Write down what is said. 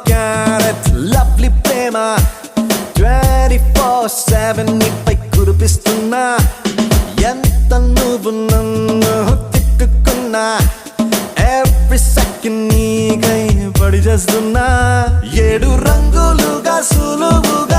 carrot lovely ప్రేమ 24/7 నీపై కురిపిస్తున్నా ఎంత నువ్వు నన్ను తిట్టుకున్నా ఎవ్రీ సెకండ్ నీకై పడి చేస్తున్నా 7 రంగులుగా సులువుగా